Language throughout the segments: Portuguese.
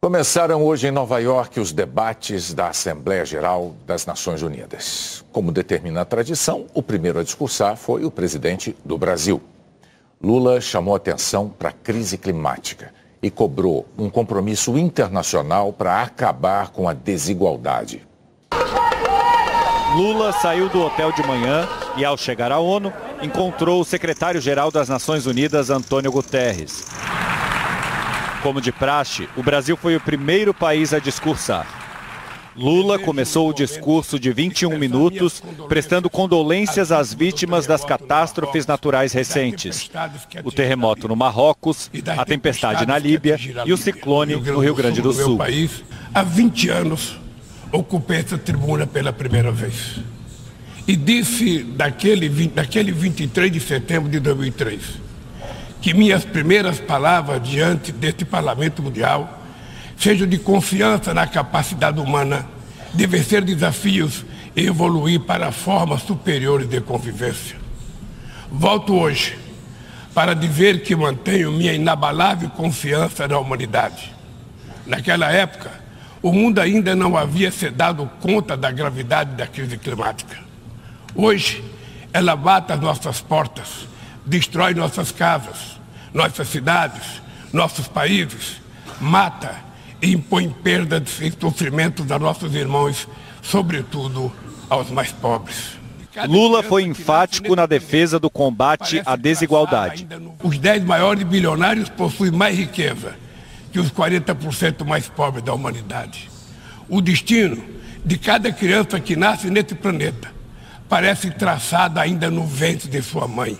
Começaram hoje em Nova York os debates da Assembleia Geral das Nações Unidas. Como determina a tradição, o primeiro a discursar foi o presidente do Brasil. Lula chamou atenção para a crise climática e cobrou um compromisso internacional para acabar com a desigualdade. Lula saiu do hotel de manhã e, ao chegar à ONU, encontrou o secretário-geral das Nações Unidas, Antônio Guterres. Como de praxe, o Brasil foi o primeiro país a discursar. Lula começou o discurso de 21 minutos, prestando condolências às vítimas das catástrofes naturais recentes. O terremoto no Marrocos, a tempestade na Líbia e o ciclone no Rio Grande do Sul. Há 20 anos, ocupei essa tribuna pela primeira vez. E disse daquele 23 de setembro de 2003, que minhas primeiras palavras diante deste Parlamento Mundial sejam de confiança na capacidade humana de vencer desafios e evoluir para formas superiores de convivência. Volto hoje para dizer que mantenho minha inabalável confiança na humanidade. Naquela época, o mundo ainda não havia se dado conta da gravidade da crise climática. Hoje, ela bate às nossas portas, destrói nossas casas, nossas cidades, nossos países, mata e impõe perdas e sofrimentos a nossos irmãos, sobretudo aos mais pobres. Lula foi enfático na defesa do combate à desigualdade. Os 10 maiores bilionários possuem mais riqueza que os 40% mais pobres da humanidade. O destino de cada criança que nasce nesse planeta parece traçado ainda no ventre de sua mãe.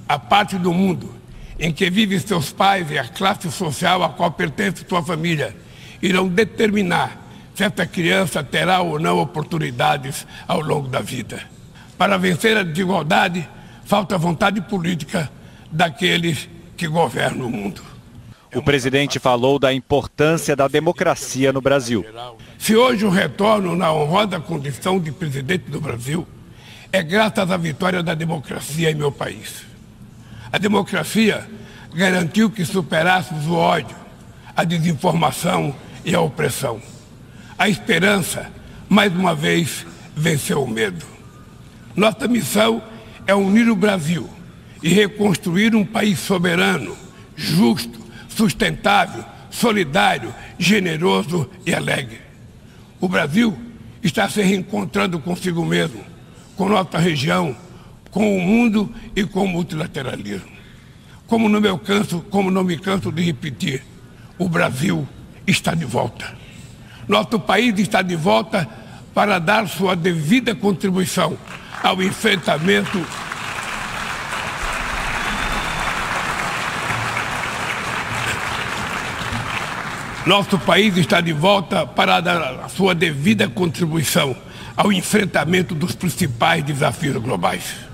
A parte do mundo em que vivem seus pais e a classe social a qual pertence sua família irão determinar se essa criança terá ou não oportunidades ao longo da vida. Para vencer a desigualdade, falta vontade política daqueles que governam o mundo. O presidente falou da importância da democracia no Brasil. Se hoje eu retorno na honrosa condição de presidente do Brasil, é graças à vitória da democracia em meu país. A democracia garantiu que superássemos o ódio, a desinformação e a opressão. A esperança, mais uma vez, venceu o medo. Nossa missão é unir o Brasil e reconstruir um país soberano, justo, sustentável, solidário, generoso e alegre. O Brasil está se reencontrando consigo mesmo, com nossa região, com o mundo e com o multilateralismo. Como não me canso de repetir, o Brasil está de volta. Nosso país está de volta para dar sua devida contribuição ao enfrentamento Nosso país está de volta para dar a sua devida contribuição ao enfrentamento dos principais desafios globais.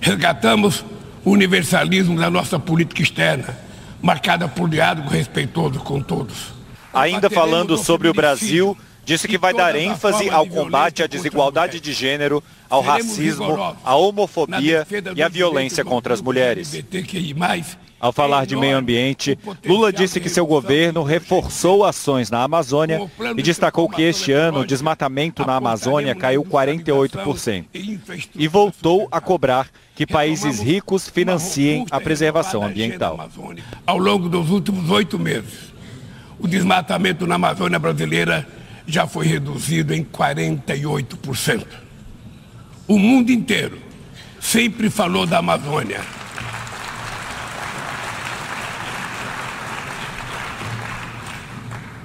Resgatamos o universalismo da nossa política externa, marcada por diálogo respeitoso com todos. Ainda falando sobre o Brasil, disse que vai dar ênfase ao combate à desigualdade de gênero, ao racismo, à homofobia e à violência contra as mulheres. Ao falar de meio ambiente, Lula disse que seu governo reforçou ações na Amazônia e destacou que este ano o desmatamento na Amazônia caiu 48%. E voltou a cobrar que países ricos financiem a preservação ambiental. Ao longo dos últimos 8 meses, o desmatamento na Amazônia brasileira já foi reduzido em 48%. O mundo inteiro sempre falou da Amazônia.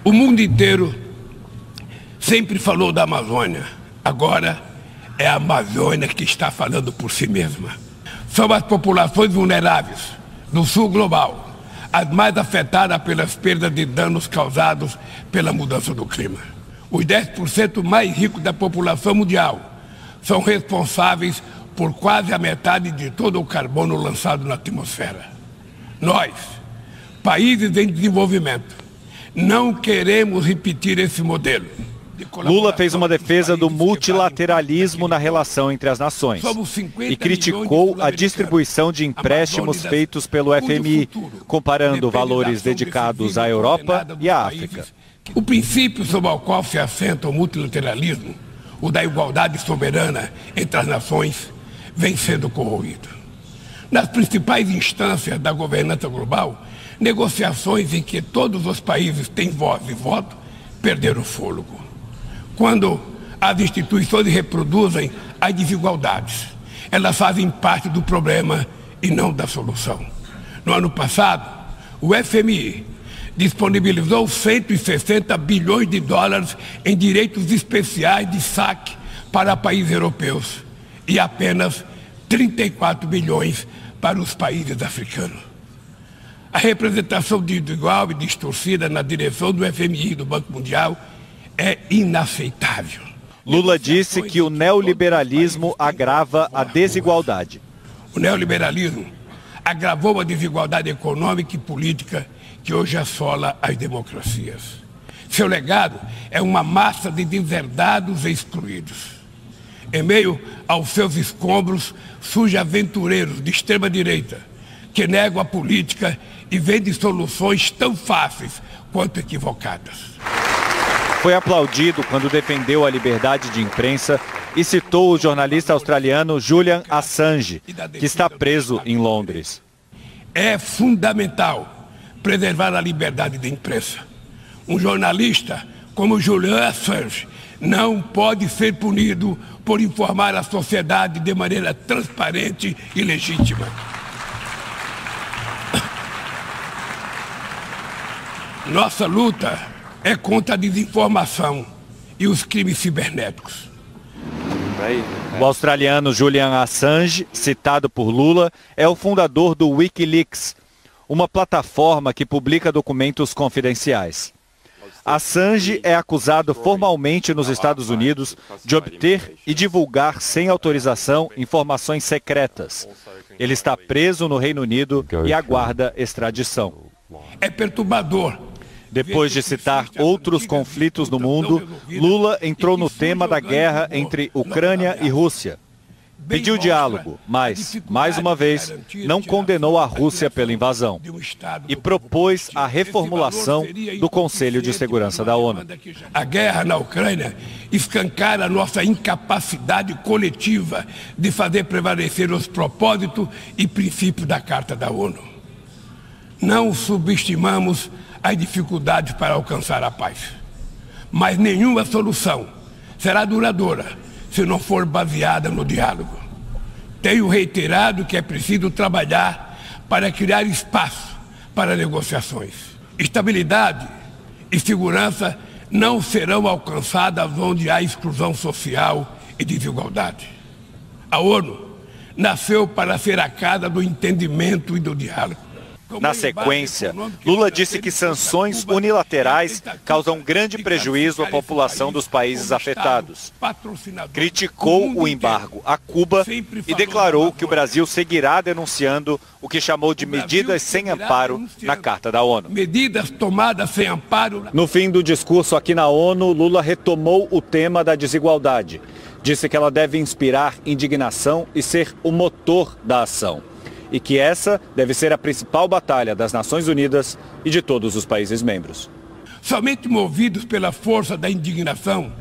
O mundo inteiro sempre falou da Amazônia. Agora é a Amazônia que está falando por si mesma. São as populações vulneráveis do sul global as mais afetadas pelas perdas de danos causados pela mudança do clima. Os 10% mais ricos da população mundial são responsáveis por quase a metade de todo o carbono lançado na atmosfera. Nós, países em desenvolvimento, não queremos repetir esse modelo. Lula fez uma defesa do multilateralismo na relação entre as nações e criticou a distribuição de empréstimos feitos pelo FMI, comparando valores dedicados à Europa e à África. O princípio sobre o qual se assenta o multilateralismo, o da igualdade soberana entre as nações, vem sendo corroído. Nas principais instâncias da governança global, negociações em que todos os países têm voz e voto perderam o fôlego. Quando as instituições reproduzem as desigualdades, elas fazem parte do problema e não da solução. No ano passado, o FMI disponibilizou 160 bilhões de dólares em direitos especiais de saque para países europeus e apenas 34 bilhões para os países africanos. A representação desigual e distorcida na direção do FMI e do Banco Mundial é inaceitável. Lula disse que o neoliberalismo agrava a desigualdade. O neoliberalismo agravou a desigualdade econômica e política que hoje assola as democracias. Seu legado é uma massa de deserdados e excluídos. Em meio aos seus escombros, surgem aventureiros de extrema-direita que negam a política e vendem soluções tão fáceis quanto equivocadas. Foi aplaudido quando defendeu a liberdade de imprensa e citou o jornalista australiano Julian Assange, que está preso em Londres. É fundamental preservar a liberdade de imprensa. Um jornalista como Julian Assange não pode ser punido por informar a sociedade de maneira transparente e legítima. Nossa luta é contra a desinformação e os crimes cibernéticos. O australiano Julian Assange, citado por Lula, é o fundador do Wikileaks, uma plataforma que publica documentos confidenciais. Assange é acusado formalmente nos Estados Unidos de obter e divulgar sem autorização informações secretas. Ele está preso no Reino Unido e aguarda extradição. É perturbador. Depois de citar outros conflitos no mundo, Lula entrou no tema da guerra entre Ucrânia e Rússia. Pediu diálogo, mas, mais uma vez, não condenou a Rússia pela invasão e propôs a reformulação do Conselho de Segurança da ONU. A guerra na Ucrânia escancara a nossa incapacidade coletiva de fazer prevalecer os propósitos e princípios da Carta da ONU. Não subestimamos as dificuldades para alcançar a paz, mas nenhuma solução será duradoura se não for baseada no diálogo. Tenho reiterado que é preciso trabalhar para criar espaço para negociações. Estabilidade e segurança não serão alcançadas onde há exclusão social e desigualdade. A ONU nasceu para ser a casa do entendimento e do diálogo. Na sequência, Lula disse que sanções unilaterais causam grande prejuízo à população dos países afetados. Criticou o embargo a Cuba e declarou que o Brasil seguirá denunciando o que chamou de medidas sem amparo na Carta da ONU. Medidas tomadas sem amparo. No fim do discurso aqui na ONU, Lula retomou o tema da desigualdade. Disse que ela deve inspirar indignação e ser o motor da ação. E que essa deve ser a principal batalha das Nações Unidas e de todos os países membros. Somente movidos pela força da indignação,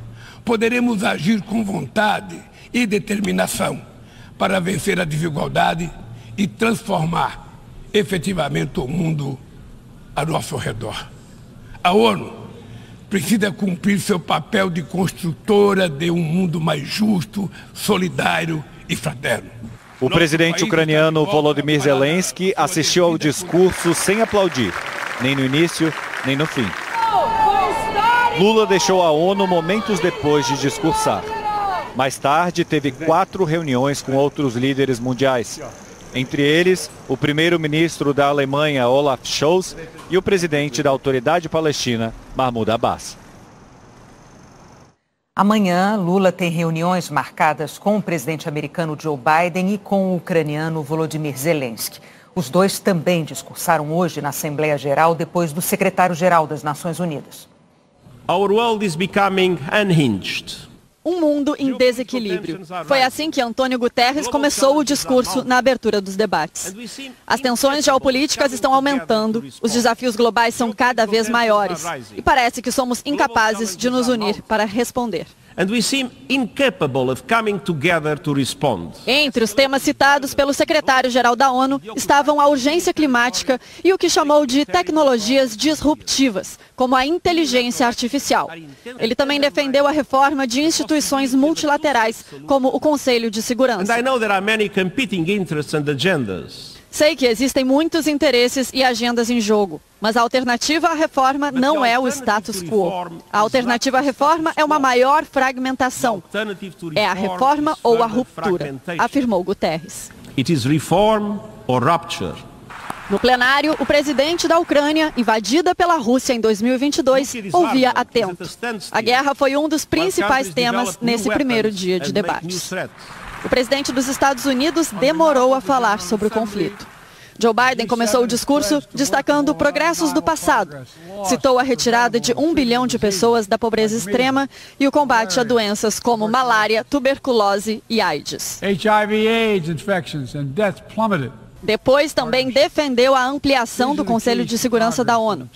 poderemos agir com vontade e determinação para vencer a desigualdade e transformar efetivamente o mundo a nosso redor. A ONU precisa cumprir seu papel de construtora de um mundo mais justo, solidário e fraterno. O presidente ucraniano Volodymyr Zelensky assistiu ao discurso sem aplaudir, nem no início, nem no fim. Lula deixou a ONU momentos depois de discursar. Mais tarde, teve 4 reuniões com outros líderes mundiais. Entre eles, o primeiro-ministro da Alemanha, Olaf Scholz, e o presidente da Autoridade Palestina, Mahmoud Abbas. Amanhã, Lula tem reuniões marcadas com o presidente americano Joe Biden e com o ucraniano Volodymyr Zelensky. Os dois também discursaram hoje na Assembleia Geral depois do secretário-geral das Nações Unidas. Our world is becoming unhinged. Um mundo em desequilíbrio. Foi assim que Antônio Guterres começou o discurso na abertura dos debates. As tensões geopolíticas estão aumentando, os desafios globais são cada vez maiores e parece que somos incapazes de nos unir para responder. And we seem incapable of coming together to respond. Entre os temas citados pelo secretário-geral da ONU estavam a urgência climática e o que chamou de tecnologias disruptivas, como a inteligência artificial. Ele também defendeu a reforma de instituições multilaterais, como o Conselho de Segurança. And I know there are many competing interests and agendas. Sei que existem muitos interesses e agendas em jogo, mas a alternativa à reforma não é o status quo. A alternativa à reforma é uma maior fragmentação. É a reforma ou a ruptura, afirmou Guterres. It is reform or rupture. No plenário, o presidente da Ucrânia, invadida pela Rússia em 2022, ouvia atento. A guerra foi um dos principais temas nesse primeiro dia de debates. O presidente dos Estados Unidos demorou a falar sobre o conflito. Joe Biden começou o discurso destacando progressos do passado. Citou a retirada de 1 bilhão de pessoas da pobreza extrema e o combate a doenças como malária, tuberculose e AIDS. HIV/AIDS infections and deaths plummeted. Depois também defendeu a ampliação do Conselho de Segurança da ONU,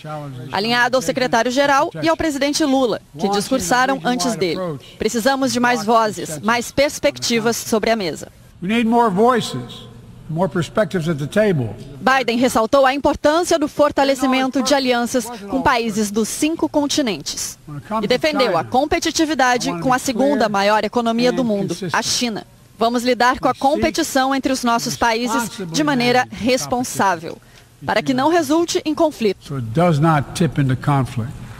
alinhado ao secretário-geral e ao presidente Lula, que discursaram antes dele. Precisamos de mais vozes, mais perspectivas sobre a mesa. Biden ressaltou a importância do fortalecimento de alianças com países dos 5 continentes e defendeu a competitividade com a segunda maior economia do mundo, a China. Vamos lidar com a competição entre os nossos países de maneira responsável, para que não resulte em conflito.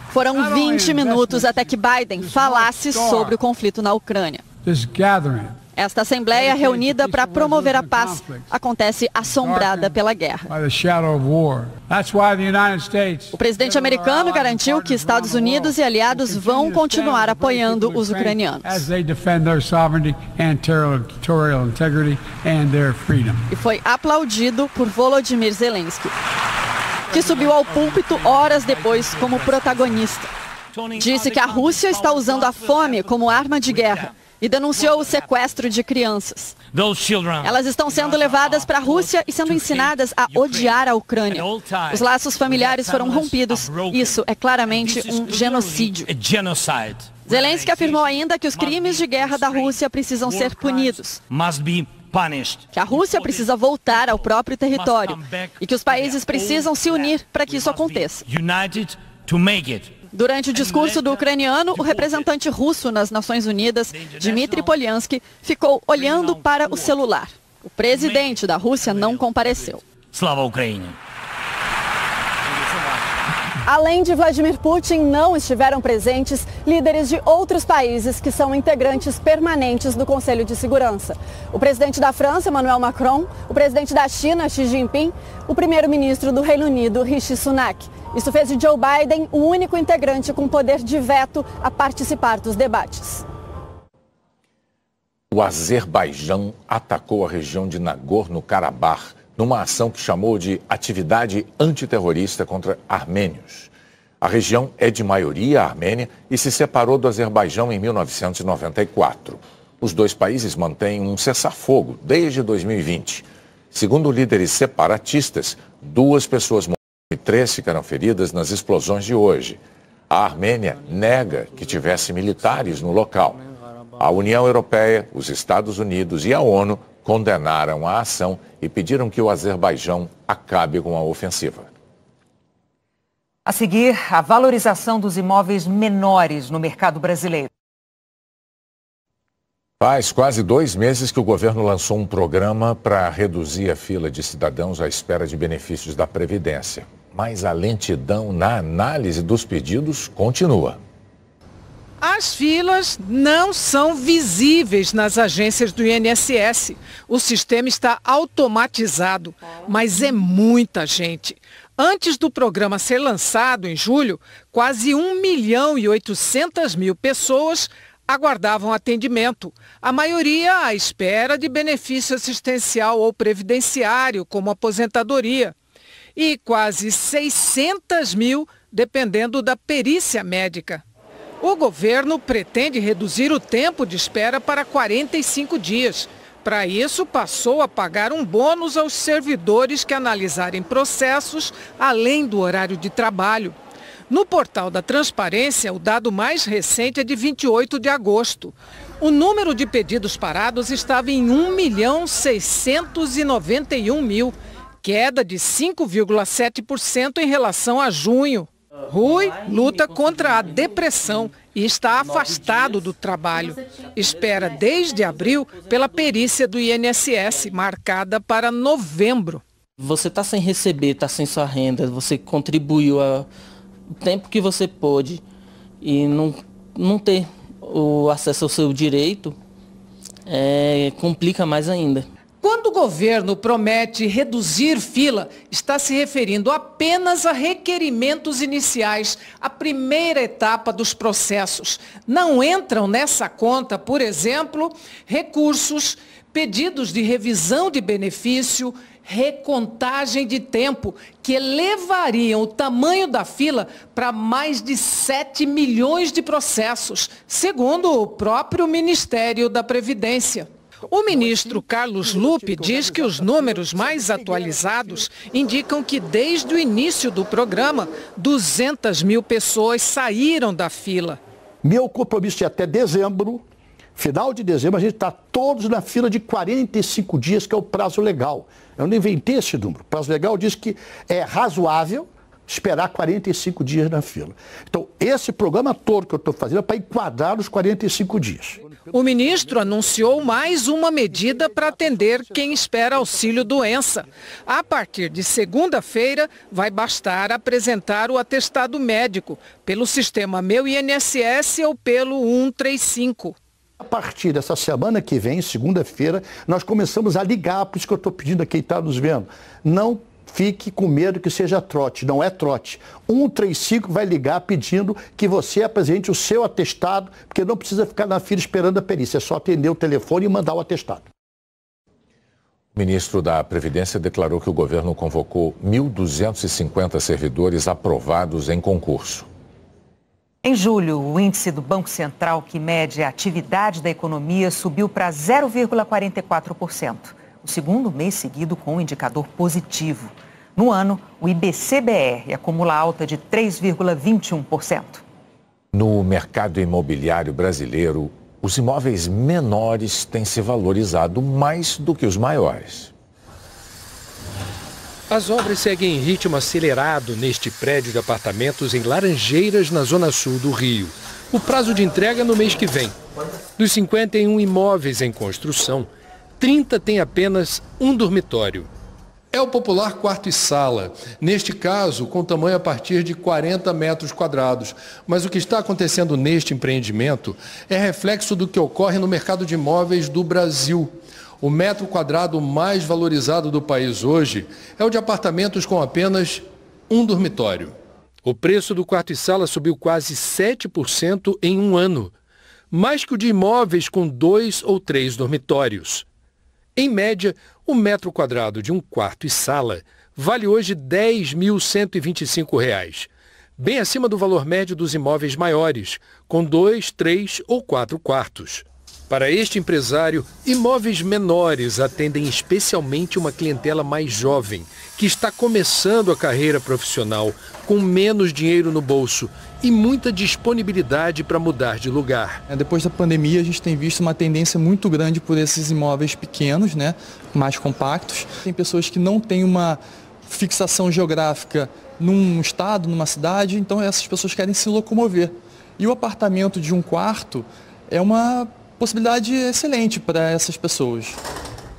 Foram 20 minutos até que Biden falasse sobre o conflito na Ucrânia. Esta assembleia reunida para promover a paz acontece assombrada pela guerra. O presidente americano garantiu que Estados Unidos e aliados vão continuar apoiando os ucranianos. E foi aplaudido por Volodymyr Zelensky, que subiu ao púlpito horas depois como protagonista. Disse que a Rússia está usando a fome como arma de guerra e denunciou o sequestro de crianças. Elas estão sendo levadas para a Rússia e sendo ensinadas a odiar a Ucrânia. Os laços familiares foram rompidos. Isso é claramente um genocídio. Zelensky afirmou ainda que os crimes de guerra da Rússia precisam ser punidos, que a Rússia precisa voltar ao próprio território e que os países precisam se unir para que isso aconteça. Durante o discurso do ucraniano, o representante russo nas Nações Unidas, Dmitry Polyansky, ficou olhando para o celular. O presidente da Rússia não compareceu. Slava Ucrânia! Além de Vladimir Putin, não estiveram presentes líderes de outros países que são integrantes permanentes do Conselho de Segurança. O presidente da França, Emmanuel Macron, o presidente da China, Xi Jinping, o primeiro-ministro do Reino Unido, Rishi Sunak. Isso fez de Joe Biden o único integrante com poder de veto a participar dos debates. O Azerbaijão atacou a região de Nagorno-Karabakh numa ação que chamou de atividade antiterrorista contra armênios. A região é de maioria armênia e se separou do Azerbaijão em 1994. Os dois países mantêm um cessar-fogo desde 2020. Segundo líderes separatistas, 2 pessoas morreram e 3 ficaram feridas nas explosões de hoje. A Armênia nega que tivesse militares no local. A União Europeia, os Estados Unidos e a ONU condenaram a ação e pediram que o Azerbaijão acabe com a ofensiva. A seguir, a valorização dos imóveis menores no mercado brasileiro. Faz quase 2 meses que o governo lançou um programa para reduzir a fila de cidadãos à espera de benefícios da Previdência. Mas a lentidão na análise dos pedidos continua. As filas não são visíveis nas agências do INSS. O sistema está automatizado, mas é muita gente. Antes do programa ser lançado em julho, quase 1.800.000 pessoas aguardavam atendimento, a maioria à espera de benefício assistencial ou previdenciário, como aposentadoria, e quase 600.000 dependendo da perícia médica. O governo pretende reduzir o tempo de espera para 45 dias. Para isso, passou a pagar um bônus aos servidores que analisarem processos além do horário de trabalho. No portal da Transparência, o dado mais recente é de 28 de agosto. O número de pedidos parados estava em 1.691.000, queda de 5,7% em relação a junho. Rui luta contra a depressão e está afastado do trabalho. Espera desde abril pela perícia do INSS, marcada para novembro. Você está sem receber, está sem sua renda, você contribuiu o tempo que você pôde e não ter o acesso ao seu direito, complica mais ainda. Quando o governo promete reduzir fila, está se referindo apenas a requerimentos iniciais, a primeira etapa dos processos. Não entram nessa conta, por exemplo, recursos, pedidos de revisão de benefício, recontagem de tempo, que elevariam o tamanho da fila para mais de 7 milhões de processos, segundo o próprio Ministério da Previdência. O ministro Carlos Lupe diz que os números mais atualizados indicam que desde o início do programa, 200 mil pessoas saíram da fila. Meu compromisso é até dezembro, final de dezembro, a gente está todos na fila de 45 dias, que é o prazo legal. Eu não inventei esse número. O prazo legal diz que é razoável esperar 45 dias na fila. Então, esse programa todo que eu estou fazendo é para enquadrar os 45 dias. O ministro anunciou mais uma medida para atender quem espera auxílio-doença. A partir de segunda-feira, vai bastar apresentar o atestado médico pelo sistema Meu INSS ou pelo 135. A partir dessa semana que vem, segunda-feira, nós começamos a ligar, por isso que eu estou pedindo a quem está nos vendo. Não fique com medo que seja trote, não é trote. 135 vai ligar pedindo que você apresente o seu atestado, porque não precisa ficar na fila esperando a perícia, é só atender o telefone e mandar o atestado. O ministro da Previdência declarou que o governo convocou 1.250 servidores aprovados em concurso. Em julho, o índice do Banco Central, que mede a atividade da economia, subiu para 0,44%. O segundo mês seguido com um indicador positivo. No ano, o IBC-BR acumula alta de 3,21%. No mercado imobiliário brasileiro, os imóveis menores têm se valorizado mais do que os maiores. As obras seguem em ritmo acelerado neste prédio de apartamentos em Laranjeiras, na zona sul do Rio. O prazo de entrega é no mês que vem. Dos 51 imóveis em construção, 30 têm apenas um dormitório. É o popular quarto e sala, neste caso com tamanho a partir de 40 metros quadrados. Mas o que está acontecendo neste empreendimento é reflexo do que ocorre no mercado de imóveis do Brasil. O metro quadrado mais valorizado do país hoje é o de apartamentos com apenas um dormitório. O preço do quarto e sala subiu quase 7% em um ano, mais que o de imóveis com 2 ou 3 dormitórios. Em média, o metro quadrado de um quarto e sala vale hoje R$ 10.125, bem acima do valor médio dos imóveis maiores, com 2, 3 ou 4 quartos. Para este empresário, imóveis menores atendem especialmente uma clientela mais jovem, que está começando a carreira profissional com menos dinheiro no bolso e muita disponibilidade para mudar de lugar. Depois da pandemia, a gente tem visto uma tendência muito grande por esses imóveis pequenos, mais compactos. Tem pessoas que não têm uma fixação geográfica num estado, numa cidade, então essas pessoas querem se locomover. E o apartamento de um quarto é uma possibilidade excelente para essas pessoas.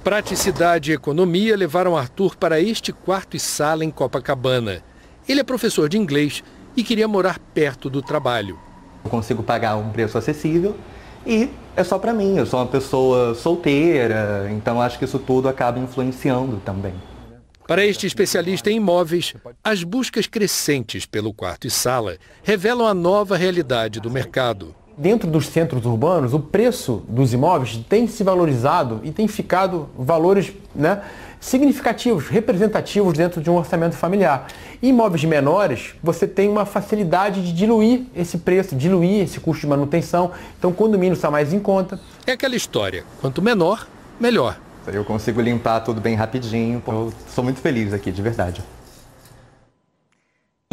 Praticidade e economia levaram Arthur para este quarto e sala em Copacabana. Ele é professor de inglês e queria morar perto do trabalho. Eu consigo pagar um preço acessível e é só para mim. Eu sou uma pessoa solteira, então acho que isso tudo acaba influenciando também. Para este especialista em imóveis, as buscas crescentes pelo quarto e sala revelam a nova realidade do mercado. Dentro dos centros urbanos, o preço dos imóveis tem se valorizado e tem ficado valores, né, significativos, representativos dentro de um orçamento familiar. Em imóveis menores, você tem uma facilidade de diluir esse preço, diluir esse custo de manutenção. Então, o condomínio está mais em conta. É aquela história, quanto menor, melhor. Eu consigo limpar tudo bem rapidinho. Eu sou muito feliz aqui, de verdade.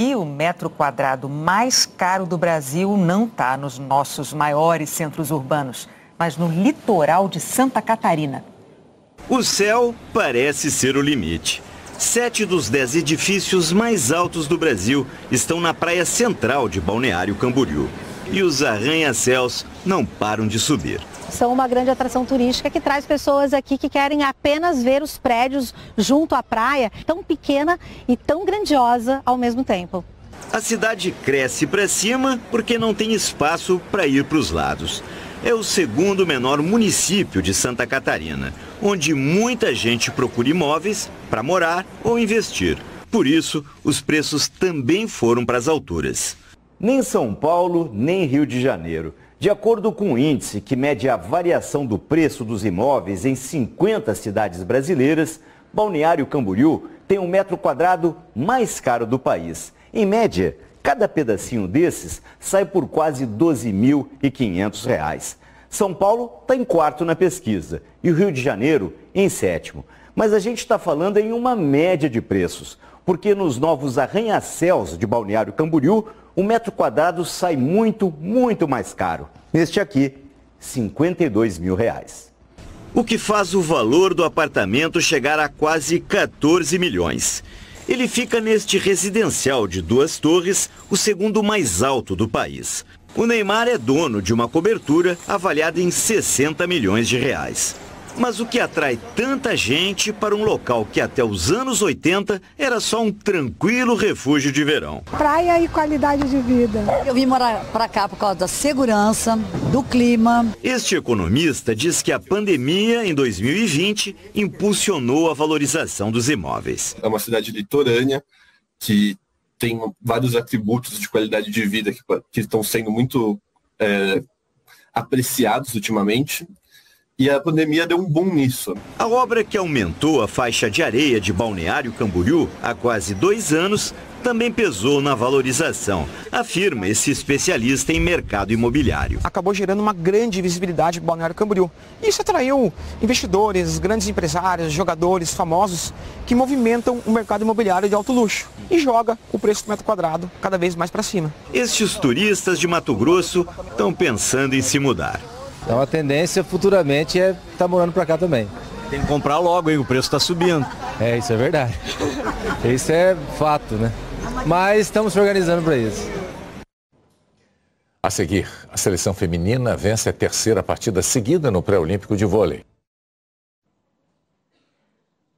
E o metro quadrado mais caro do Brasil não está nos nossos maiores centros urbanos, mas no litoral de Santa Catarina. O céu parece ser o limite. 7 dos 10 edifícios mais altos do Brasil estão na praia central de Balneário Camboriú. E os arranha-céus não param de subir. São uma grande atração turística que traz pessoas aqui que querem apenas ver os prédios junto à praia, tão pequena e tão grandiosa ao mesmo tempo. A cidade cresce para cima porque não tem espaço para ir para os lados. É o segundo menor município de Santa Catarina, onde muita gente procura imóveis para morar ou investir. Por isso, os preços também foram para as alturas. Nem São Paulo, nem Rio de Janeiro. De acordo com o índice que mede a variação do preço dos imóveis em 50 cidades brasileiras, Balneário Camboriú tem o metro quadrado mais caro do país. Em média, cada pedacinho desses sai por quase R$ 12.500. São Paulo está em quarto na pesquisa e o Rio de Janeiro em sétimo. Mas a gente está falando em uma média de preços, porque nos novos arranha-céus de Balneário Camboriú, o metro quadrado sai muito mais caro. Neste aqui, R$ 52 mil. O que faz o valor do apartamento chegar a quase 14 milhões. Ele fica neste residencial de 2 torres, o segundo mais alto do país. O Neymar é dono de uma cobertura avaliada em 60 milhões de reais. Mas o que atrai tanta gente para um local que até os anos 80 era só um tranquilo refúgio de verão? Praia e qualidade de vida. Eu vim morar para cá por causa da segurança, do clima. Este economista diz que a pandemia em 2020 impulsionou a valorização dos imóveis. É uma cidade litorânea que tem vários atributos de qualidade de vida que estão sendo muito apreciados ultimamente. E a pandemia deu um boom nisso. A obra que aumentou a faixa de areia de Balneário Camboriú há quase 2 anos também pesou na valorização, afirma esse especialista em mercado imobiliário. Acabou gerando uma grande visibilidade para Balneário Camboriú. Isso atraiu investidores, grandes empresários, jogadores famosos que movimentam o mercado imobiliário de alto luxo e joga o preço do metro quadrado cada vez mais para cima. Estes turistas de Mato Grosso estão pensando em se mudar. Então a tendência futuramente é estar morando para cá também. Tem que comprar logo, hein? O preço está subindo. É, isso é verdade. Isso é fato, né? Mas estamos se organizando para isso. A seguir, a seleção feminina vence a 3ª partida seguida no pré-olímpico de vôlei.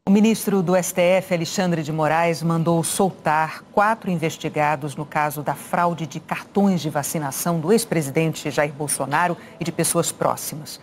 O ministro do STF, Alexandre de Moraes, mandou soltar 4 investigados no caso da fraude de cartões de vacinação do ex-presidente Jair Bolsonaro e de pessoas próximas.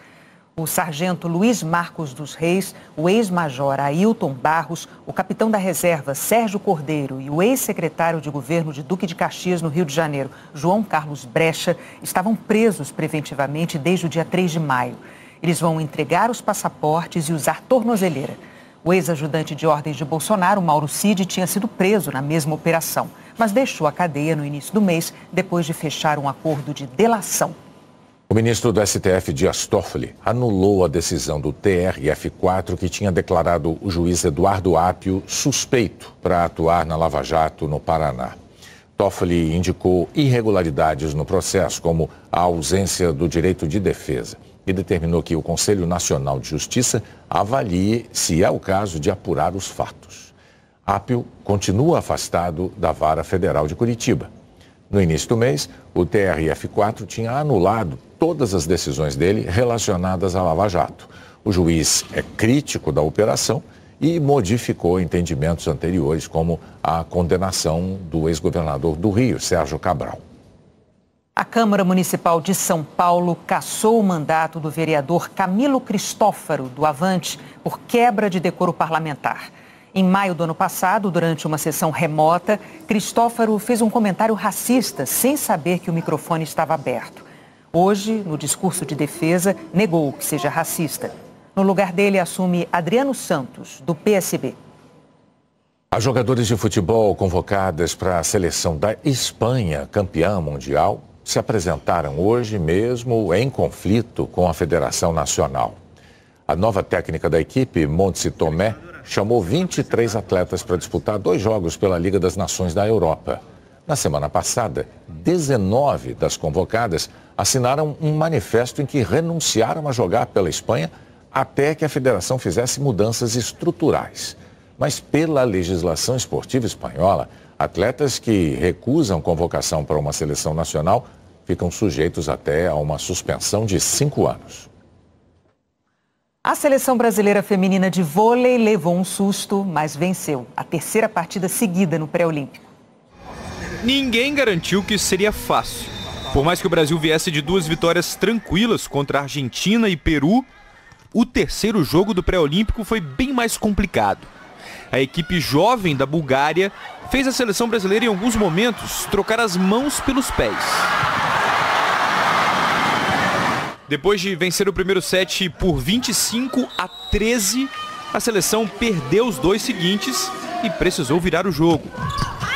O sargento Luiz Marcos dos Reis, o ex-major Ailton Barros, o capitão da reserva Sérgio Cordeiro e o ex-secretário de governo de Duque de Caxias, no Rio de Janeiro, João Carlos Brecha, estavam presos preventivamente desde o dia 3 de maio. Eles vão entregar os passaportes e usar tornozeleira. O ex-ajudante de ordens de Bolsonaro, Mauro Cid, tinha sido preso na mesma operação, mas deixou a cadeia no início do mês, depois de fechar um acordo de delação. O ministro do STF, Dias Toffoli, anulou a decisão do TRF4 que tinha declarado o juiz Eduardo Apio suspeito para atuar na Lava Jato, no Paraná. Toffoli indicou irregularidades no processo, como a ausência do direito de defesa, e determinou que o Conselho Nacional de Justiça avalie se é o caso de apurar os fatos. Apio continua afastado da Vara Federal de Curitiba. No início do mês, o TRF4 tinha anulado todas as decisões dele relacionadas à Lava Jato. O juiz é crítico da operação e modificou entendimentos anteriores, como a condenação do ex-governador do Rio, Sérgio Cabral. A Câmara Municipal de São Paulo cassou o mandato do vereador Camilo Cristófaro, do Avante, por quebra de decoro parlamentar. Em maio do ano passado, durante uma sessão remota, Cristófaro fez um comentário racista sem saber que o microfone estava aberto. Hoje, no discurso de defesa, negou que seja racista. No lugar dele, assume Adriano Santos, do PSB. As jogadoras de futebol convocadas para a seleção da Espanha, campeã mundial, se apresentaram hoje mesmo em conflito com a Federação Nacional. A nova técnica da equipe, Montse Tomé, chamou 23 atletas para disputar 2 jogos pela Liga das Nações da Europa. Na semana passada, 19 das convocadas assinaram um manifesto em que renunciaram a jogar pela Espanha até que a federação fizesse mudanças estruturais. Mas pela legislação esportiva espanhola, atletas que recusam convocação para uma seleção nacional ficam sujeitos até a uma suspensão de 5 anos. A seleção brasileira feminina de vôlei levou um susto, mas venceu a 3ª partida seguida no pré-olímpico. Ninguém garantiu que isso seria fácil. Por mais que o Brasil viesse de 2 vitórias tranquilas contra a Argentina e Peru, o 3º jogo do pré-olímpico foi bem mais complicado. A equipe jovem da Bulgária fez a seleção brasileira em alguns momentos trocar as mãos pelos pés. Depois de vencer o primeiro set por 25-13, a seleção perdeu os 2 seguintes e precisou virar o jogo.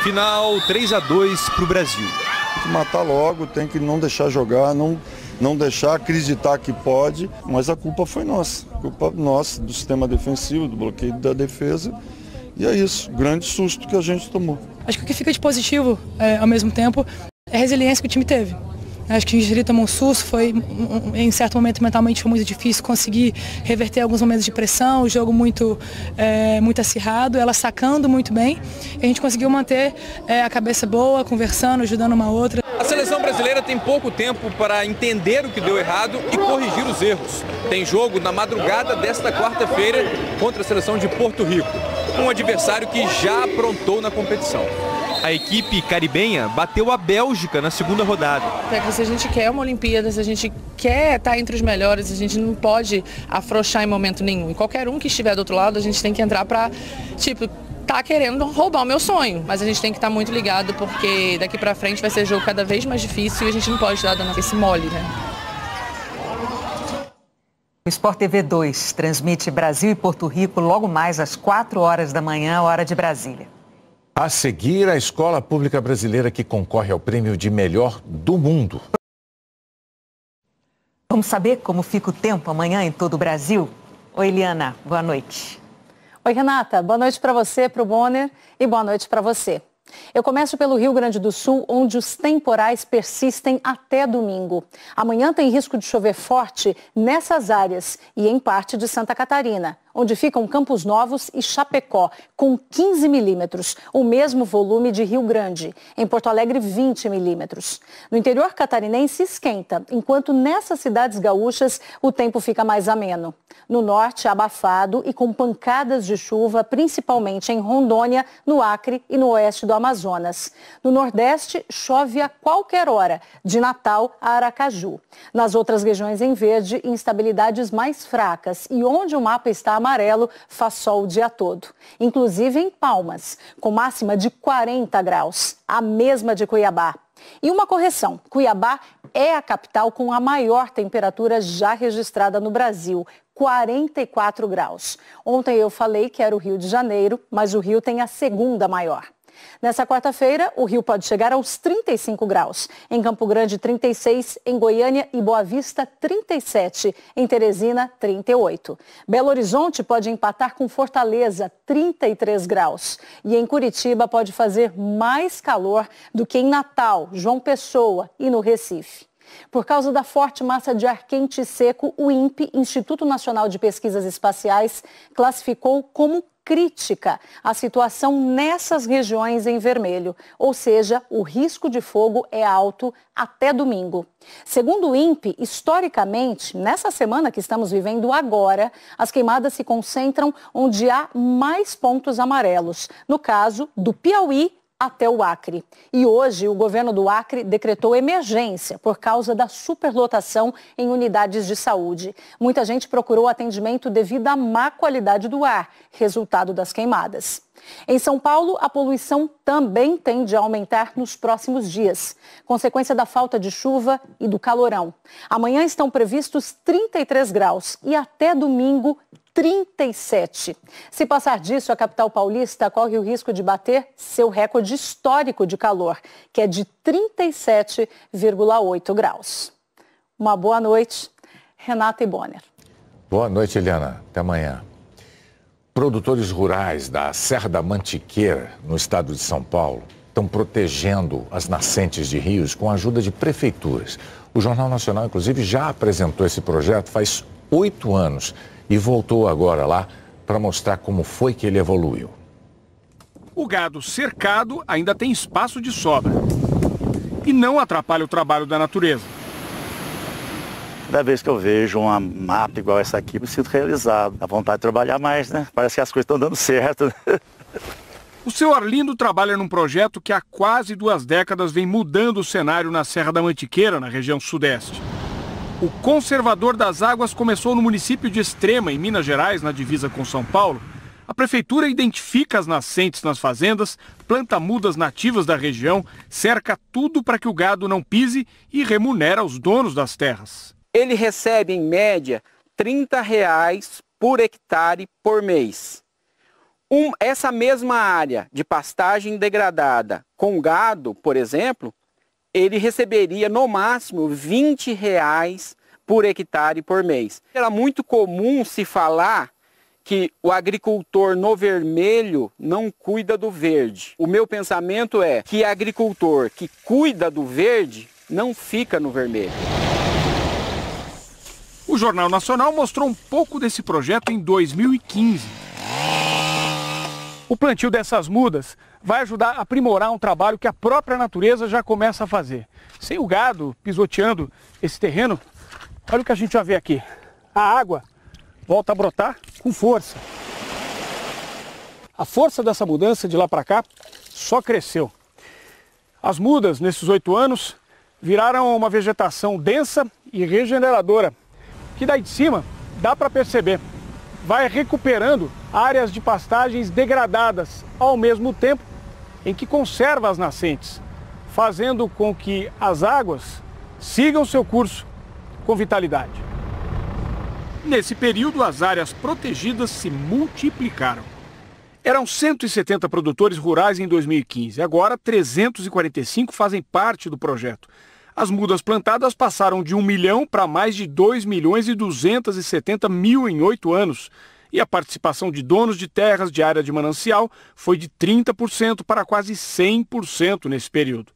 Final 3-2 para o Brasil. Tem que matar logo, tem que não deixar jogar, não deixar acreditar que pode, mas a culpa foi nossa. A culpa nossa, do sistema defensivo, do bloqueio da defesa. E é isso, grande susto que a gente tomou. Acho que o que fica de positivo, ao mesmo tempo, é a resiliência que o time teve. Acho que a gente tomou um susto, foi em certo momento mentalmente foi muito difícil conseguir reverter alguns momentos de pressão, o jogo muito acirrado, ela sacando muito bem. E a gente conseguiu manter a cabeça boa, conversando, ajudando uma outra. A seleção brasileira tem pouco tempo para entender o que deu errado e corrigir os erros. Tem jogo na madrugada desta quarta-feira contra a seleção de Porto Rico, um adversário que já aprontou na competição. A equipe caribenha bateu a Bélgica na 2ª rodada. Se a gente quer uma Olimpíada, se a gente quer estar entre os melhores, a gente não pode afrouxar em momento nenhum. E qualquer um que estiver do outro lado, a gente tem que entrar para, tá querendo roubar o meu sonho. Mas a gente tem que estar muito ligado, porque daqui para frente vai ser jogo cada vez mais difícil e a gente não pode estar dando esse mole, né? O Sport TV 2 transmite Brasil e Porto Rico logo mais às 4 horas da manhã, hora de Brasília. A seguir, a escola pública brasileira que concorre ao prêmio de melhor do mundo. Vamos saber como fica o tempo amanhã em todo o Brasil? Oi, Eliana, boa noite. Oi, Renata, boa noite para você, para o Bonner e boa noite para você. Eu começo pelo Rio Grande do Sul, onde os temporais persistem até domingo. Amanhã tem risco de chover forte nessas áreas e em parte de Santa Catarina, onde ficam Campos Novos e Chapecó, com 15 milímetros, o mesmo volume de Rio Grande. Em Porto Alegre, 20 milímetros. No interior catarinense esquenta, enquanto nessas cidades gaúchas o tempo fica mais ameno. No norte, abafado e com pancadas de chuva, principalmente em Rondônia, no Acre e no oeste do Amazonas. No nordeste, chove a qualquer hora, de Natal a Aracaju. Nas outras regiões em verde, instabilidades mais fracas e onde o mapa está amarelo, faz sol o dia todo. Inclusive em Palmas, com máxima de 40 graus, a mesma de Cuiabá. E uma correção, Cuiabá é a capital com a maior temperatura já registrada no Brasil, 44 graus. Ontem eu falei que era o Rio de Janeiro, mas o Rio tem a 2ª maior. Nessa quarta-feira, o Rio pode chegar aos 35 graus. Em Campo Grande, 36. Em Goiânia e Boa Vista, 37. Em Teresina, 38. Belo Horizonte pode empatar com Fortaleza, 33 graus. E em Curitiba pode fazer mais calor do que em Natal, João Pessoa e no Recife. Por causa da forte massa de ar quente e seco, o INPE, Instituto Nacional de Pesquisas Espaciais, classificou como crítica a situação nessas regiões em vermelho, ou seja, o risco de fogo é alto até domingo. Segundo o INPE, historicamente, nessa semana que estamos vivendo agora, as queimadas se concentram onde há mais pontos amarelos, no caso do Piauí até o Acre. E hoje o governo do Acre decretou emergência por causa da superlotação em unidades de saúde. Muita gente procurou atendimento devido à má qualidade do ar, resultado das queimadas. Em São Paulo, a poluição também tende a aumentar nos próximos dias, consequência da falta de chuva e do calorão. Amanhã estão previstos 33 graus e até domingo 37. Se passar disso, a capital paulista corre o risco de bater seu recorde histórico de calor, que é de 37,8 graus. Uma boa noite, Renata e Bonner. Boa noite, Eliana. Até amanhã. Produtores rurais da Serra da Mantiqueira, no estado de São Paulo, estão protegendo as nascentes de rios com a ajuda de prefeituras. O Jornal Nacional, inclusive, já apresentou esse projeto faz 8 anos e voltou agora lá para mostrar como foi que ele evoluiu. O gado cercado ainda tem espaço de sobra e não atrapalha o trabalho da natureza. Cada vez que eu vejo uma mata igual essa aqui, me sinto realizado. Dá vontade de trabalhar mais, né? Parece que as coisas estão dando certo. O seu Arlindo trabalha num projeto que há quase 2 décadas vem mudando o cenário na Serra da Mantiqueira, na região sudeste. O Conservador das Águas começou no município de Extrema, em Minas Gerais, na divisa com São Paulo. A prefeitura identifica as nascentes nas fazendas, planta mudas nativas da região, cerca tudo para que o gado não pise e remunera os donos das terras. Ele recebe, em média, R$30 por hectare por mês. Essa mesma área de pastagem degradada com gado, por exemplo, ele receberia no máximo R$20 por hectare por mês. Era muito comum se falar que o agricultor no vermelho não cuida do verde. O meu pensamento é que agricultor que cuida do verde não fica no vermelho. O Jornal Nacional mostrou um pouco desse projeto em 2015. O plantio dessas mudas vai ajudar a aprimorar um trabalho que a própria natureza já começa a fazer. Sem o gado pisoteando esse terreno, olha o que a gente já vê aqui. A água volta a brotar com força. A força dessa mudança de lá para cá só cresceu. As mudas, nesses 8 anos, viraram uma vegetação densa e regeneradora, que daí de cima dá para perceber. Vai recuperando áreas de pastagens degradadas, ao mesmo tempo em que conserva as nascentes, fazendo com que as águas sigam seu curso com vitalidade. Nesse período, as áreas protegidas se multiplicaram. Eram 170 produtores rurais em 2015, agora 345 fazem parte do projeto. As mudas plantadas passaram de 1 milhão para mais de 2.270.000 em 8 anos. E a participação de donos de terras de área de manancial foi de 30% para quase 100% nesse período.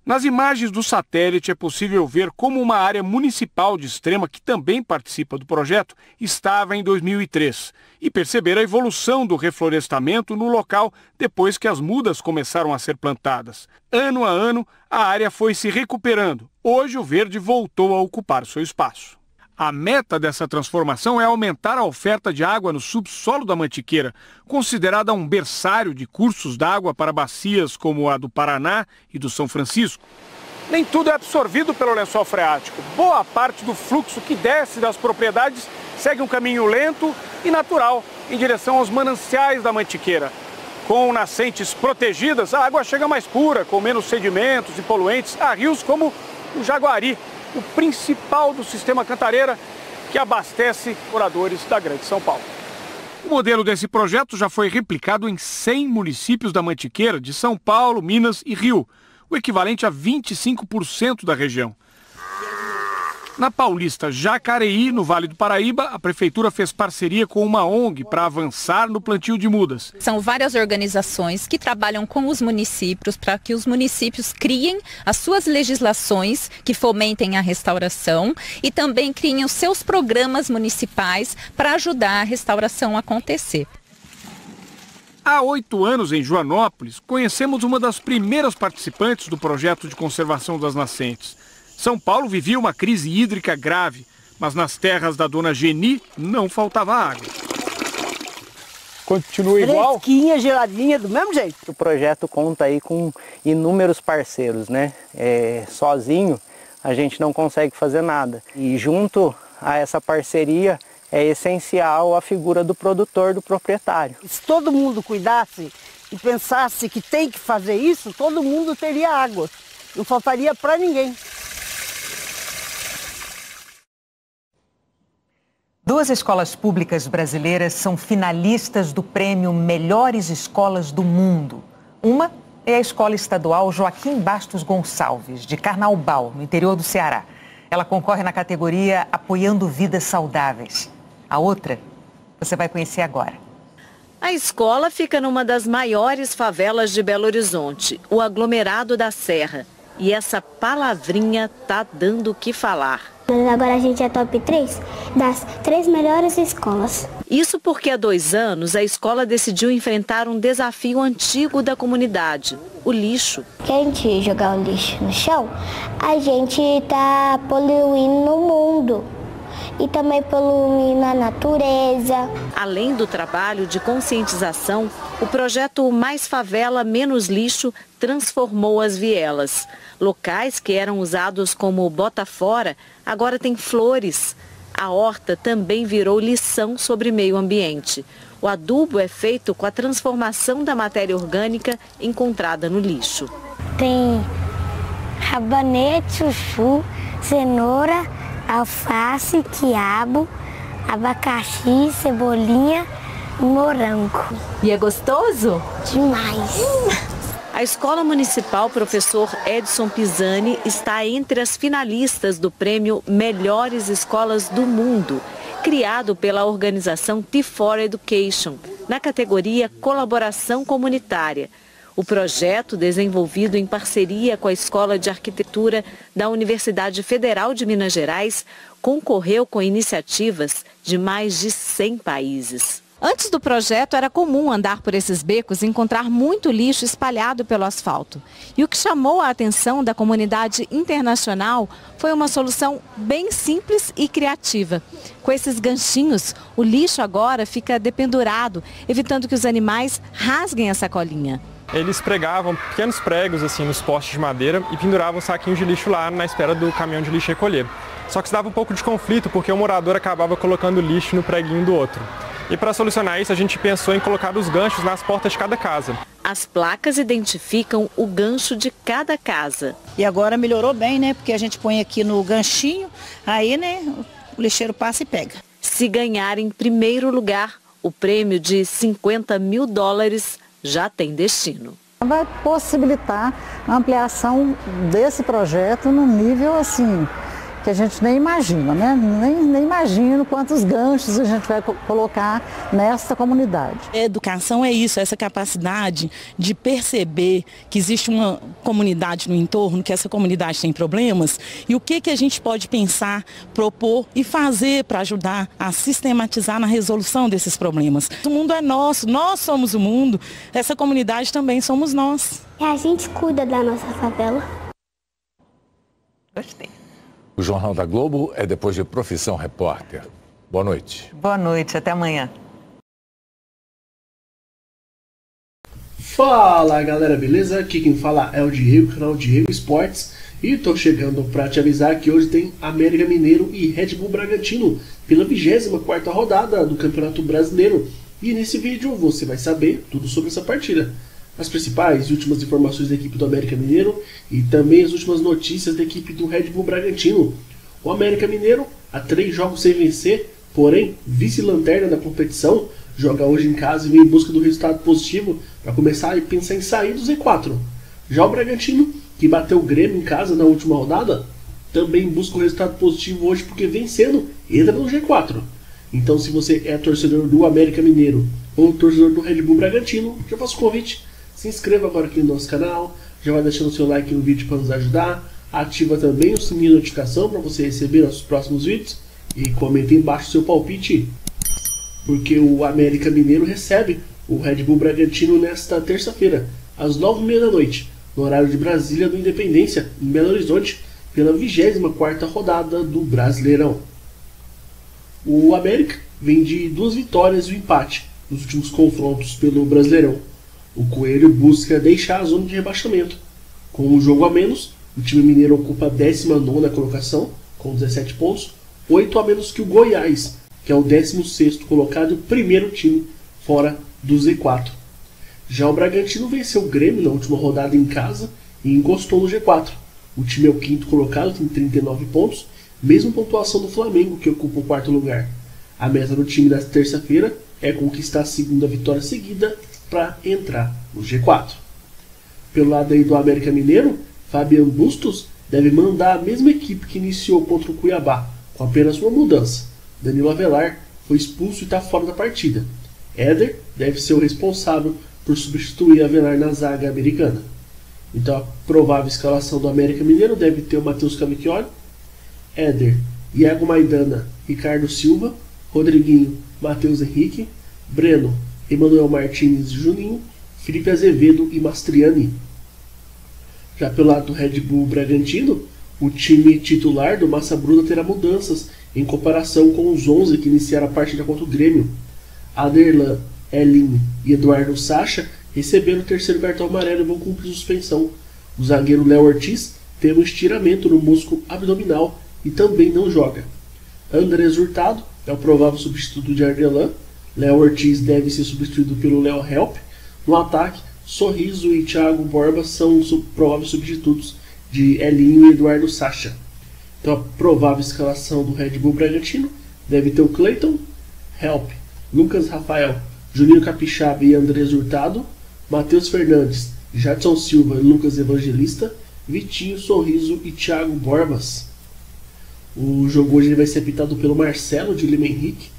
Nas imagens do satélite é possível ver como uma área municipal de Extrema, que também participa do projeto, estava em 2003 e perceber a evolução do reflorestamento no local depois que as mudas começaram a ser plantadas. Ano a ano, a área foi se recuperando. Hoje o verde voltou a ocupar seu espaço. A meta dessa transformação é aumentar a oferta de água no subsolo da Mantiqueira, considerada um berçário de cursos d'água para bacias como a do Paraná e do São Francisco. Nem tudo é absorvido pelo lençol freático. Boa parte do fluxo que desce das propriedades segue um caminho lento e natural em direção aos mananciais da Mantiqueira. Com nascentes protegidas, a água chega mais pura, com menos sedimentos e poluentes, a rios como o Jaguari, o principal do sistema Cantareira, que abastece moradores da Grande São Paulo. O modelo desse projeto já foi replicado em 100 municípios da Mantiqueira, de São Paulo, Minas e Rio, o equivalente a 25% da região. Na Paulista Jacareí, no Vale do Paraíba, a prefeitura fez parceria com uma ONG para avançar no plantio de mudas. São várias organizações que trabalham com os municípios para que os municípios criem as suas legislações que fomentem a restauração e também criem os seus programas municipais para ajudar a restauração a acontecer. Há 8 anos, em Joanópolis, conhecemos uma das primeiras participantes do projeto de conservação das nascentes. São Paulo vivia uma crise hídrica grave, mas nas terras da dona Geni não faltava água. Continua igual? Fresquinha, geladinha, do mesmo jeito. O projeto conta aí com inúmeros parceiros, né? Sozinho a gente não consegue fazer nada. E junto a essa parceria é essencial a figura do produtor, do proprietário. Se todo mundo cuidasse e pensasse que tem que fazer isso, todo mundo teria água. Não faltaria para ninguém. Duas escolas públicas brasileiras são finalistas do prêmio Melhores Escolas do Mundo. Uma é a Escola Estadual Joaquim Bastos Gonçalves, de Carnaubal, no interior do Ceará. Ela concorre na categoria Apoiando Vidas Saudáveis. A outra, você vai conhecer agora. A escola fica numa das maiores favelas de Belo Horizonte, o aglomerado da Serra. E essa palavrinha tá dando o que falar. Agora a gente é top 3 das 3 melhores escolas. Isso porque há 2 anos a escola decidiu enfrentar um desafio antigo da comunidade, o lixo. Se a gente jogar o lixo no chão, a gente está poluindo o mundo e também poluindo a natureza. Além do trabalho de conscientização, o projeto Mais Favela, Menos Lixo transformou as vielas. Locais que eram usados como bota fora, agora tem flores. A horta também virou lição sobre meio ambiente. O adubo é feito com a transformação da matéria orgânica encontrada no lixo. Tem rabanete, chuchu, cenoura, alface, quiabo, abacaxi, cebolinha e morango. E é gostoso? Demais! A Escola Municipal Professor Edson Pisani está entre as finalistas do prêmio Melhores Escolas do Mundo, criado pela organização T4 Education, na categoria Colaboração Comunitária. O projeto, desenvolvido em parceria com a Escola de Arquitetura da Universidade Federal de Minas Gerais, concorreu com iniciativas de mais de 100 países. Antes do projeto, era comum andar por esses becos e encontrar muito lixo espalhado pelo asfalto. E o que chamou a atenção da comunidade internacional foi uma solução bem simples e criativa. Com esses ganchinhos, o lixo agora fica dependurado, evitando que os animais rasguem a sacolinha. Eles pregavam pequenos pregos assim nos postes de madeira e penduravam saquinhos de lixo lá na espera do caminhão de lixo recolher. Só que isso dava um pouco de conflito porque o morador acabava colocando lixo no preguinho do outro. E para solucionar isso, a gente pensou em colocar os ganchos nas portas de cada casa. As placas identificam o gancho de cada casa. E agora melhorou bem, né? Porque a gente põe aqui no ganchinho, aí, né, o lixeiro passa e pega. Se ganhar em primeiro lugar, o prêmio de $50 mil já tem destino. Vai possibilitar a ampliação desse projeto num nível assim que a gente nem imagina, né? Nem imagino quantos ganchos a gente vai colocar nessa comunidade. Educação é isso, essa capacidade de perceber que existe uma comunidade no entorno, que essa comunidade tem problemas e o que a gente pode pensar, propor e fazer para ajudar a sistematizar na resolução desses problemas. O mundo é nosso, nós somos o mundo, essa comunidade também somos nós. E a gente cuida da nossa favela. Gostei. O Jornal da Globo é depois de Profissão Repórter. Boa noite. Boa noite, até amanhã. Fala galera, beleza? Aqui quem fala é o Diego, canal Diego Esportes. E tô chegando para te avisar que hoje tem América Mineiro e Red Bull Bragantino pela 24ª rodada do Campeonato Brasileiro. E nesse vídeo você vai saber tudo sobre essa partida. As principais e últimas informações da equipe do América Mineiro e também as últimas notícias da equipe do Red Bull Bragantino. O América Mineiro, há 3 jogos sem vencer, porém vice-lanterna da competição, joga hoje em casa e vem em busca do resultado positivo para começar a pensar em sair do Z4. Já o Bragantino, que bateu o Grêmio em casa na última rodada, também busca o resultado positivo hoje porque vencendo entra no G4. Então se você é torcedor do América Mineiro ou torcedor do Red Bull Bragantino, já faço o convite. Se inscreva agora aqui no nosso canal, já vai deixando o seu like no vídeo para nos ajudar, ativa também o sininho de notificação para você receber nossos próximos vídeos e comenta aí embaixo o seu palpite, porque o América Mineiro recebe o Red Bull Bragantino nesta terça-feira, às 9h30 da noite, no horário de Brasília do Independência, em Belo Horizonte, pela 24ª rodada do Brasileirão. O América vem de 2 vitórias e um empate nos últimos confrontos pelo Brasileirão. O Coelho busca deixar a zona de rebaixamento. Com um jogo a menos, o time mineiro ocupa a 19ª colocação, com 17 pontos, 8 a menos que o Goiás, que é o 16º colocado e o primeiro time fora do Z4. Já o Bragantino venceu o Grêmio na última rodada em casa e encostou no G4. O time é o 5º colocado, tem 39 pontos, mesma pontuação do Flamengo, que ocupa o 4º lugar. A meta do time da terça-feira é conquistar a segunda vitória seguida para entrar no G4. Pelo lado aí do América Mineiro, Fabian Bustos deve mandar a mesma equipe que iniciou contra o Cuiabá, com apenas uma mudança. Danilo Avelar foi expulso e está fora da partida. Éder deve ser o responsável por substituir Avelar na zaga americana. Então a provável escalação do América Mineiro deve ter o Matheus Cavicchioli, Éder, Iago Maidana, Ricardo Silva, Rodriguinho, Matheus Henrique, Breno, Emanuel Martins e Juninho, Felipe Azevedo e Mastriani. Já pelo lado do Red Bull Bragantino, o time titular do Massa Bruta terá mudanças em comparação com os 11 que iniciaram a partida contra o Grêmio. Aderlan, Elin e Eduardo Sacha receberam o 3º cartão amarelo e vão cumprir suspensão. O zagueiro Léo Ortiz teve um estiramento no músculo abdominal e também não joga. Andrés Hurtado é o provável substituto de Aderlan. Léo Ortiz deve ser substituído pelo Léo Help. No ataque, Sorriso e Thiago Borba são prováveis substitutos de Elinho e Eduardo Sacha. Então a provável escalação do Red Bull Bragantino deve ter o Cleiton, Help, Lucas Rafael, Juninho Capixaba e Andrés Hurtado, Matheus Fernandes, Jadson Silva e Lucas Evangelista, Vitinho, Sorriso e Thiago Borbas. O jogo hoje vai ser apitado pelo Marcelo de Lima Henrique,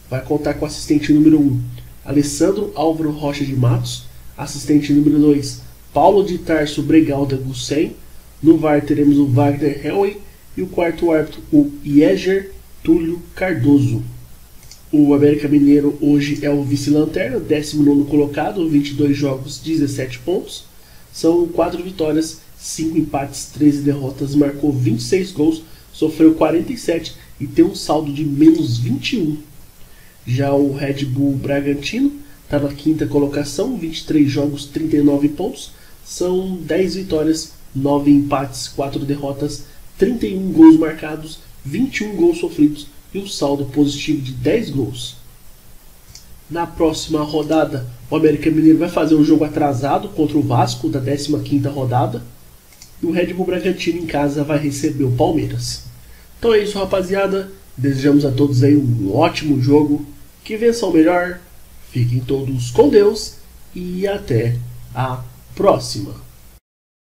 vai contar com o assistente número 1, Alessandro Álvaro Rocha de Matos, assistente número 2, Paulo de Tarso Bregalda Gussen. No VAR teremos o Wagner Helway e o 4º árbitro, o Ieger Túlio Cardoso. O América Mineiro hoje é o vice-lanterna, 19º colocado, 22 jogos, 17 pontos. São 4 vitórias, 5 empates, 13 derrotas, marcou 26 gols, sofreu 47 e tem um saldo de menos 21. Já o Red Bull Bragantino está na 5ª colocação, 23 jogos, 39 pontos. São 10 vitórias, 9 empates, 4 derrotas, 31 gols marcados, 21 gols sofridos e um saldo positivo de 10 gols. Na próxima rodada, o América Mineiro vai fazer um jogo atrasado contra o Vasco da 15ª rodada. E o Red Bull Bragantino em casa vai receber o Palmeiras. Então é isso, rapaziada. Desejamos a todos aí um ótimo jogo. Que vençam o melhor. Fiquem todos com Deus. E até a próxima.